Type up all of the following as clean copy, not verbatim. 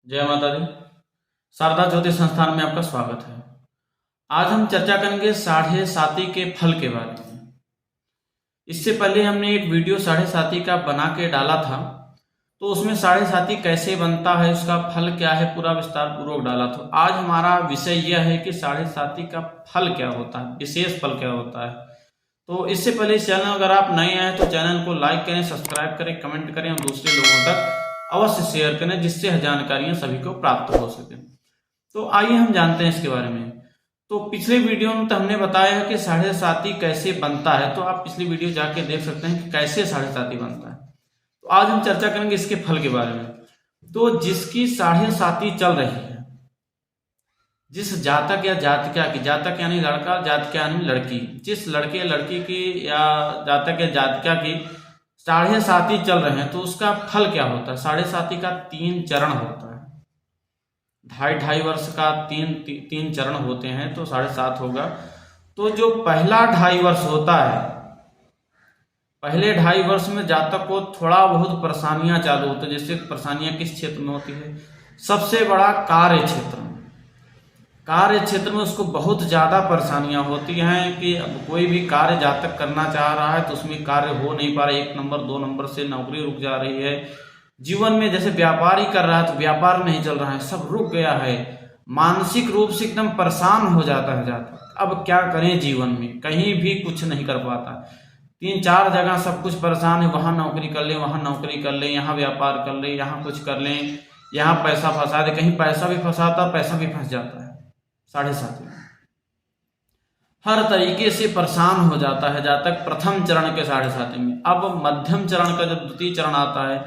जय माता दी। शारदा ज्योतिष संस्थान में आपका स्वागत है। आज हम चर्चा करेंगे साढ़े साती के फल के बारे में। इससे पहले हमने एक वीडियो साढ़े साती का बना के डाला था, तो उसमें साढ़े साती कैसे बनता है, उसका फल क्या है, पूरा विस्तार पूर्वक डाला था। आज हमारा विषय यह है कि साढ़े साती का फल क्या होता है, विशेष फल क्या होता है। तो इससे पहले इस चैनल अगर आप नए आए तो चैनल को लाइक करें, सब्सक्राइब करें, कमेंट करें और दूसरे लोगों तक अवश्य शेयर करें, जिससे जानकारियां सभी को प्राप्त हो सके। तो आइए हम जानते हैं इसके बारे में। तो पिछले वीडियो में तो हमने बताया कि साढ़े साती कैसे बनता है, तो आप पिछली वीडियो जाके देख सकते हैं कि कैसे साढ़े साती बनता है। तो आज हम चर्चा करेंगे इसके फल के बारे में। तो जिसकी साढ़े साती चल रही है, जिस जातक या जातिका की, जातक यानी लड़का, जातिका यानी लड़की, जिस लड़के या लड़की की या जातक या जातिका की साढ़े साती चल रहे हैं, तो उसका फल क्या होता है। साढ़े साती का 3 चरण होता है। ढाई वर्ष का तीन चरण होते हैं, तो 7.5 होगा। तो जो पहला 2.5 वर्ष होता है, पहले 2.5 वर्ष में जातक को थोड़ा बहुत परेशानियां चालू होती है। जैसे परेशानियां किस क्षेत्र में होती है, सबसे बड़ा कार्य क्षेत्र में। कार्य क्षेत्र में उसको बहुत ज्यादा परेशानियां होती हैं कि अब कोई भी कार्य जातक करना चाह रहा है तो उसमें कार्य हो नहीं पा रहा है। 1 नंबर 2 नंबर से नौकरी रुक जा रही है। जीवन में जैसे व्यापार ही कर रहा है तो व्यापार नहीं चल रहा है, सब रुक गया है। मानसिक रूप से एकदम परेशान हो जाता है जातक। अब क्या करें, जीवन में कहीं भी कुछ नहीं कर पाता। 3-4 जगह सब कुछ परेशान है। वहां नौकरी कर ले, वहां नौकरी कर ले, यहाँ व्यापार कर ले, यहाँ कुछ कर ले, यहाँ पैसा फंसा दे, कहीं पैसा भी फंसाता, पैसा भी फंस जाता है। साढ़े साती में हर तरीके से परेशान हो जाता है जातक प्रथम चरण के साढ़े साती में। अब मध्यम चरण का जब द्वितीय चरण आता है,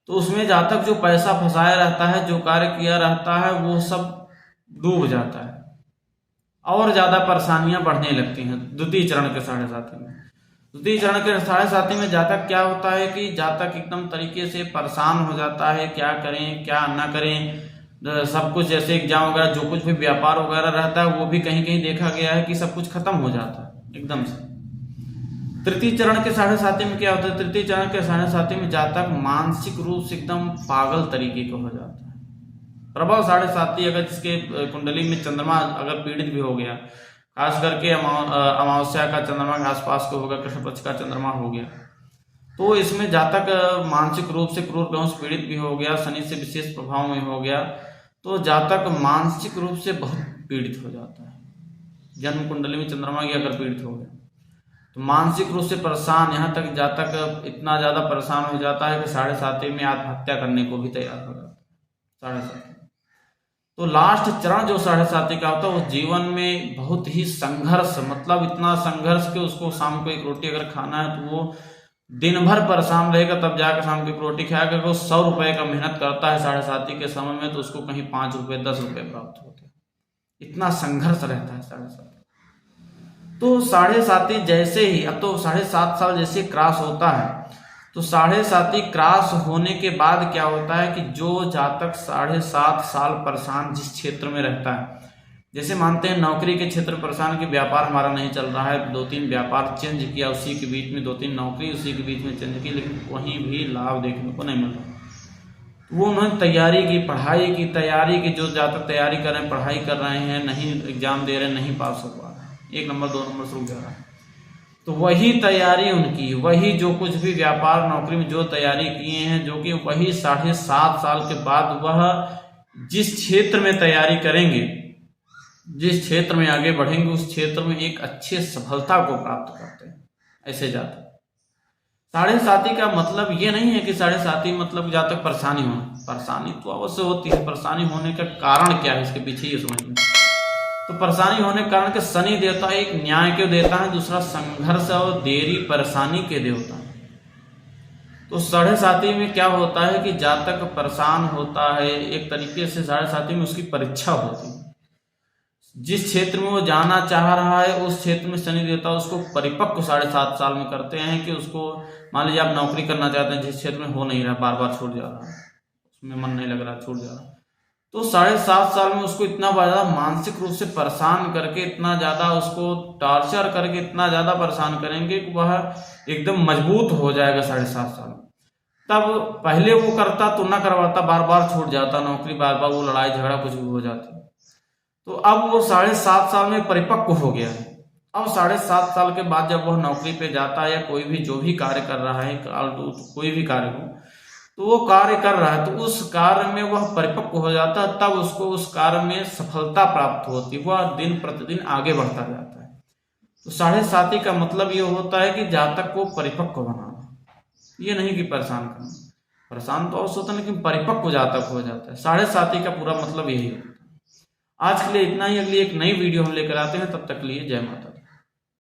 तो उसमें जातक जो पैसा फंसाया रहता है, जो कार्य किया रहता है, वो सब डूब जाता है और ज्यादा परेशानियां बढ़ने लगती हैं द्वितीय चरण के साढ़े साती में। द्वितीय चरण के साढ़े साती में जातक क्या होता है कि जातक एकदम तरीके से परेशान हो जाता है। क्या करें क्या ना करें, सब कुछ जैसे एग्जाम वगैरह, जो कुछ भी व्यापार वगैरह रहता है, वो भी कहीं कहीं देखा गया है कि सब कुछ खत्म हो जाता है एकदम से। तृतीय चरण के साढ़े साती में क्या होता है, तृतीय चरण के साढ़े साती में जातक मानसिक रूप से एकदम पागल तरीके का हो जाता है। प्रबल साढ़े साती अगर जिसके कुंडली में चंद्रमा अगर पीड़ित भी हो गया, खास करके अमावस्या का चंद्रमा के आसपास को होगा, कृष्ण पक्ष का चंद्रमा हो गया, तो इसमें जातक मानसिक रूप से क्रूर ग्रहों से पीड़ित भी हो गया, शनि से विशेष प्रभाव में हो गया, तो जातक मानसिक रूप से बहुत पीड़ित हो जाता है। जन्म कुंडली में चंद्रमा की अगर पीड़ित हो गया तो मानसिक रूप से परेशान, यहाँ तक जातक इतना ज्यादा परेशान हो जाता है कि साढ़े साती में आत्महत्या करने को भी तैयार हो जाता है साढ़े साती। तो लास्ट चरण जो साढ़े साती का होता है, वो जीवन में बहुत ही संघर्ष, मतलब इतना संघर्ष कि उसको शाम को 1 रोटी अगर खाना है तो वो दिन भर परेशान रहेगा, तब जाकर शाम की रोटी खाएगा। वो 100 रुपए का मेहनत करता है साढ़े साती के समय में, तो उसको कहीं 5 रुपए 10 रुपए प्राप्त होते हैं। इतना संघर्ष रहता है साढ़े साती। तो साढ़े साती जैसे ही, अब तो 7.5 साल जैसे क्रॉस होता है, तो साढ़े साती क्रॉस होने के बाद क्या होता है कि जो जातक 7.5 साल परेशान जिस क्षेत्र में रहता है, जैसे मानते हैं नौकरी के क्षेत्र परेशान कि व्यापार हमारा नहीं चल रहा है, 2-3 व्यापार चेंज किया, उसी के बीच में 2-3 नौकरी उसी के बीच में चेंज की, लेकिन कहीं भी लाभ देखने को नहीं मिल रहा। वो उन्होंने तैयारी की, पढ़ाई की, तैयारी की, जो जातक तैयारी कर रहे हैं, पढ़ाई कर रहे हैं, नहीं एग्जाम दे रहे हैं, नहीं पास हो पा रहे हैं, 1 नंबर 2 नंबर से रुक जा रहा है, तो वही तैयारी उनकी, वही जो कुछ भी व्यापार नौकरी में जो तैयारी किए हैं, जो कि वही 7.5 साल के बाद वह जिस क्षेत्र में तैयारी करेंगे, जिस क्षेत्र में आगे बढ़ेंगे, उस क्षेत्र में एक अच्छे सफलता को प्राप्त करते हैं। ऐसे जातक साढ़े साती का मतलब ये नहीं है कि साढ़े साती मतलब जातक परेशानी होना, परेशानी तो अवश्य होती है। परेशानी होने का कारण क्या है, इसके पीछे ये समझिए। तो परेशानी होने के कारण के शनि देवता एक न्याय के देवता है, दूसरा संघर्ष और देरी परेशानी के देवता है। तो साढ़े साती में क्या होता है कि जातक परेशान होता है एक तरीके से। साढ़े साती में उसकी परीक्षा होती है। जिस क्षेत्र में वो जाना चाह रहा है, उस क्षेत्र में शनि देवता उसको परिपक्व 7.5 साल में करते हैं कि उसको, मान लीजिए आप नौकरी करना चाहते हैं, जिस क्षेत्र में हो नहीं रहा, बार बार छूट जा रहा है, उसमें मन नहीं लग रहा, छूट जा रहा है, तो 7.5 साल में उसको इतना ज्यादा मानसिक रूप से परेशान करके, इतना ज्यादा उसको टॉर्चर करके, इतना ज्यादा परेशान करेंगे कि वह एकदम मजबूत हो जाएगा 7.5 साल में। तब पहले वो करता तो ना करवाता, बार बार छूट जाता नौकरी, बार बार वो लड़ाई झगड़ा कुछ भी हो जाती। तो अब वो 7.5 साल में परिपक्व हो गया है। अब 7.5 साल के बाद जब वह नौकरी पे जाता है या कोई भी जो भी कार्य कर रहा है, कोई भी कार्य हो, तो वो कार्य कर रहा है तो उस कार्य में वह परिपक्व हो जाता है, तब उसको उस कार्य में सफलता प्राप्त होती है, वह दिन प्रतिदिन आगे बढ़ता जाता है। तो 7.5 का मतलब ये होता है कि जहां तक वो परिपक्व बनाना, ये नहीं कि परेशान करना। परेशान तो अवश्य होता है लेकिन परिपक्व जहां तक हो जाता है। 7.5 का पूरा मतलब यही होता है। आज के लिए इतना ही, अगली एक नई वीडियो हम लेकर आते हैं, तब तक के लिए जय माता।